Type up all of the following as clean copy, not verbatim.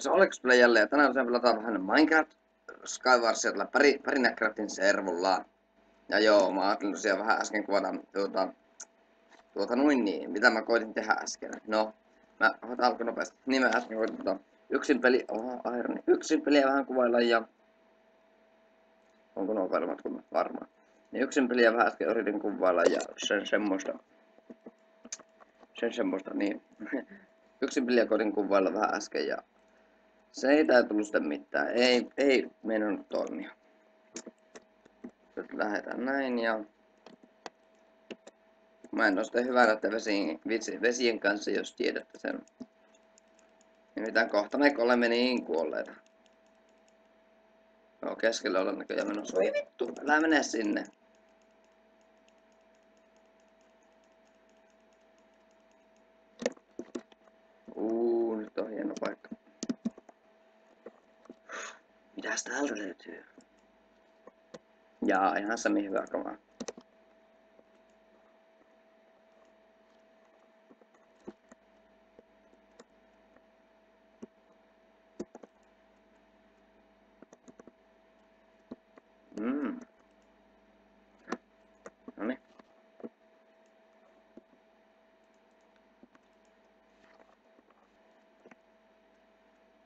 se Olex Playalle ja tänään pelataan vähän Minecraft Skywarsia tällä Pärinäcraftin servulla. Ja joo, mä ajattelin tosiaan vähän äsken kuvata niin, mitä mä koitin tehdä äsken. No, mä alkoi nopeasti. Niin mä äsken koitin yksin peliä vähän kuvailla ja... Onko nuo varmat kun varmaan. Niin yksin peliä vähän äsken yritin kuvailla ja sen semmoista niin. Yksin peliä koitin kuvailla vähän äsken ja... Se ei tullut sitten mitään. Ei mennyt toimia. Nyt lähdetään näin ja... Mä en oo sitten hyvä näiden vesien kanssa, jos tiedätte sen. Nimittäin kohta me olemme niin kuolleita. Joo, keskellä olla näköjään menossa. Oi vittu, älä mene sinne. Nyt on hieno paikka. Mitäs täältä löytyy? Jaa, ihan Sami hyvä kamaa. Noniin.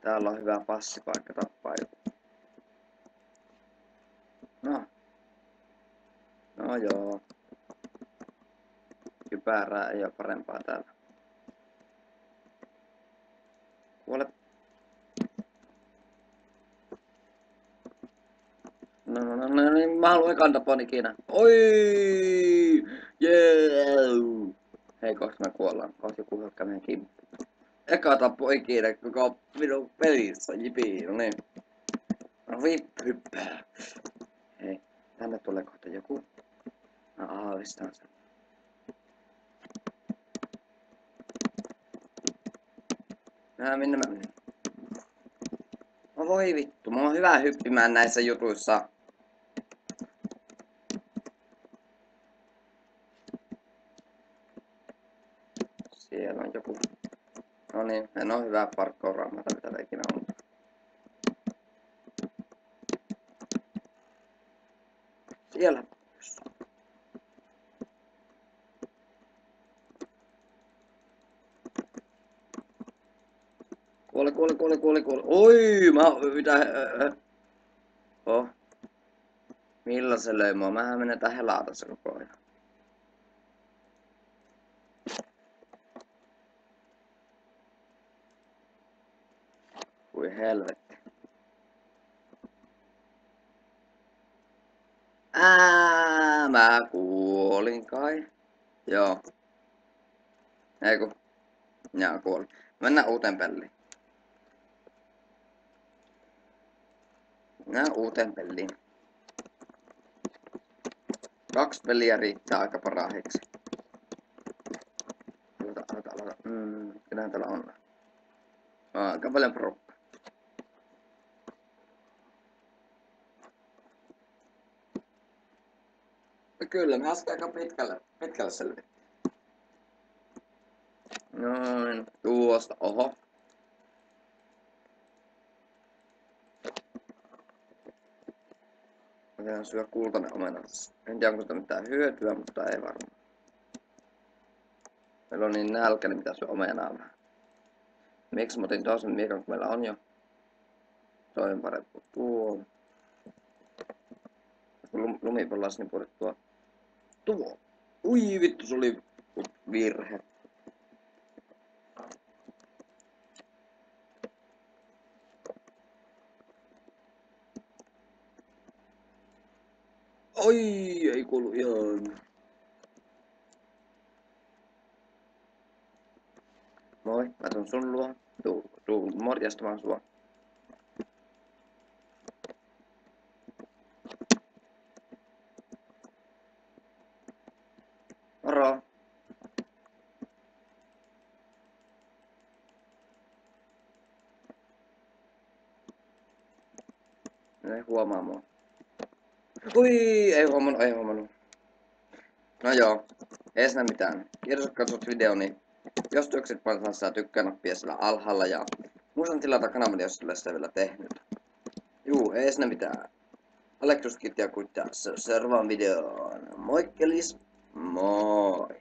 Täällä on hyvä passipaikka tappaa joku. No joo. Kypärää ei oo parempaa täällä. Kuole. No niin, mä haluan ekan tapon ikinä. Oi! Yeah! Hei, kohta me kuollaan. Kohta joku hyökkää meidän kimppuun. Eka tappo ikinä koko minun pelissä, jipii, no niin. Hyppää. Hei, tänne tulee kohta joku. Mä aavistan sen. Minne mä menin? No voi vittu, mä oon hyvä hyppimään näissä jutuissa. Siellä on joku. No niin, en oo hyvä parkkouraamaan tai mitä ikinä on. Siellä. Kuole. Oi, millä se löi mua? Mähän menen tää helatossa koko ajan. Kui helvetti. Mä kuolin kai. Joo. Eiku. Jaa, kuolin. Mennään uuteen peliin. Mennään uuteen peliin. 2 peliä riittää aika parahiksi. Aloita. Kyllähän täällä on. Aika paljon porukkaa. Kyllä, me äsken aika pitkälle selvittiin. Noin, tuosta, oho. Mä tehdään syö kultainen omena. En tiedä onko sitä mitään hyötyä, mutta ei varmaan. Meillä on niin nälkä, niin mitä syö omenaa vähän. Miksi mä otin toisen miekan, kun meillä on jo? Toinen parempi kuin tuo. Kun lumipallas, niin pudotettua tuo. Ui vittu, se oli virhe. Oi, ei kuulu ihan. Moi, mä tuun sun luo. Tuu morjastamaan sua. Moro. Ne ei huomaa mua. Ui, ei huomannut. No joo, ei siinä mitään. Kiitos kun katsot videoni. Jos tykkäsit, paina sitä tykkää-nappia siellä alhaalla ja Muistan tilata kanavan, jos sillä sitä vielä tehnyt. Juu, ei sinne mitään. Aleksuskit ja kuttaa seuraavaan videoon. Moikkelis! Moi!